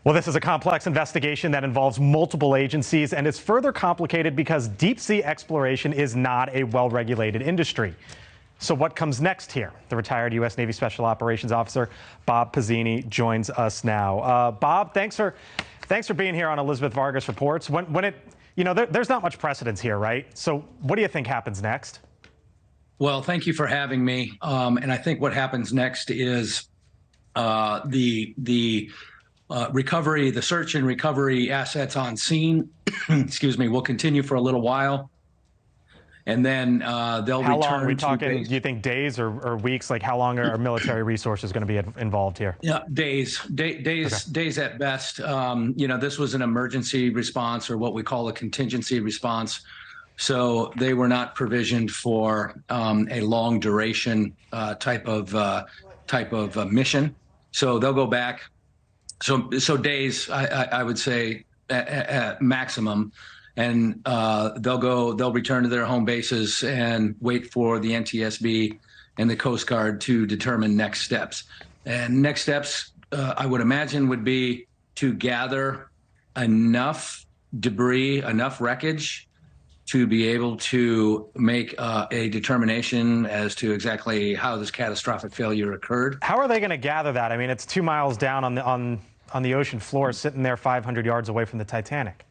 Well, this is a complex investigation that involves multiple agencies, and it's further complicated because deep sea exploration is not a well-regulated industry. So what comes next here? The retired U.S. Navy Special Operations Officer Bob Pizzini joins us now. Bob, thanks for being here on Elizabeth Vargas Reports. There's not much precedence here, right? So what do you think happens next? Well, thank you for having me. And I think what happens next is the recovery, the search and recovery assets on scene, excuse me, will continue for a little while. And then they'll return. How long are we talking? Do you think days or weeks? Like, how long are military resources going to be involved here? Yeah, days at best. This was an emergency response, or what we call a contingency response. So they were not provisioned for a long duration type of mission. So they'll go back. So days, I would say at maximum. And they'll return to their home bases and wait for the NTSB and the Coast Guard to determine next steps. And next steps, I would imagine, would be to gather enough debris, enough wreckage to be able to make a determination as to exactly how this catastrophic failure occurred. How are they going to gather that? I mean, it's 2 miles down on the ocean floor, sitting there 500 yards away from the Titanic.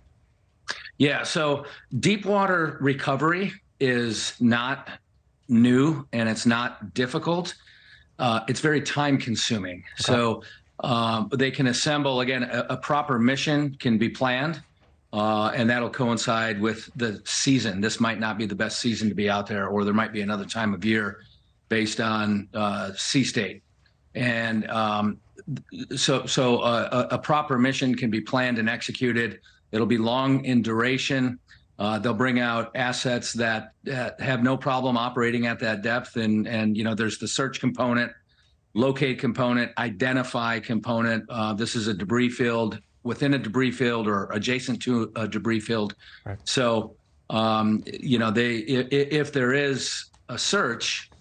Yeah, so deep water recovery is not new and it's not difficult. It's very time consuming. Okay. So they can assemble, again, a proper mission can be planned, and that'll coincide with the season. This might not be the best season to be out there, or there might be another time of year based on sea state. And so a proper mission can be planned and executed. It'll be long in duration. They'll bring out assets that have no problem operating at that depth. And there's the search component, locate component, identify component. This is a debris field within a debris field or adjacent to a debris field. Right. So, if there is a search,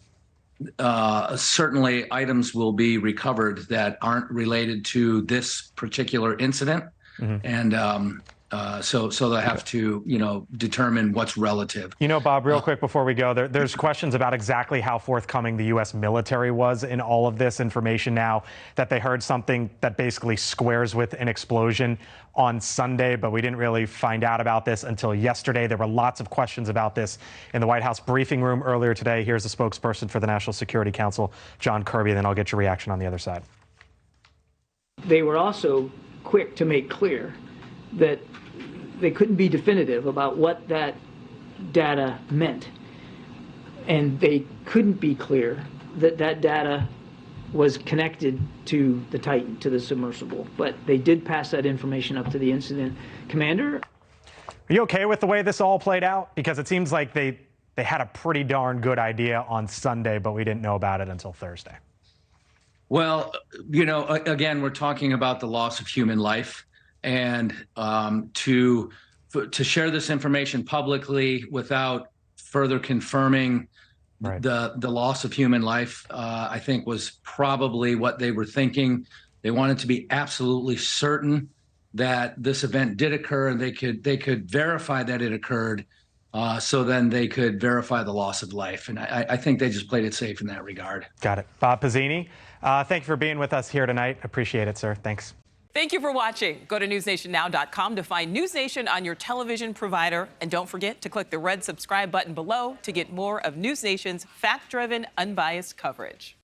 certainly items will be recovered that aren't related to this particular incident. Mm-hmm. And so they'll have to, determine what's relative. Bob, real quick before we go, there's questions about exactly how forthcoming the U.S. military was in all of this information now, that they heard something that basically squares with an explosion on Sunday, but we didn't really find out about this until yesterday. There were lots of questions about this in the White House briefing room earlier today. Here's the spokesperson for the National Security Council, John Kirby, and then I'll get your reaction on the other side. They were also quick to make clear that they couldn't be definitive about what that data meant. And they couldn't be clear that that data was connected to the Titan, to the submersible. But they did pass that information up to the incident commander. Are you okay with the way this all played out? Because it seems like they had a pretty darn good idea on Sunday, but we didn't know about it until Thursday. Well, again, we're talking about the loss of human life. And to share this information publicly without further confirming right. the loss of human life, I think was probably what they were thinking. They wanted to be absolutely certain that this event did occur, and they could verify that it occurred, so then they could verify the loss of life. And I think they just played it safe in that regard. Got it. Bob Pizzini, thank you for being with us here tonight. Appreciate it, sir. Thanks. Thank you for watching. Go to newsnationnow.com to find NewsNation on your television provider. And don't forget to click the red subscribe button below to get more of NewsNation's fact-driven, unbiased coverage.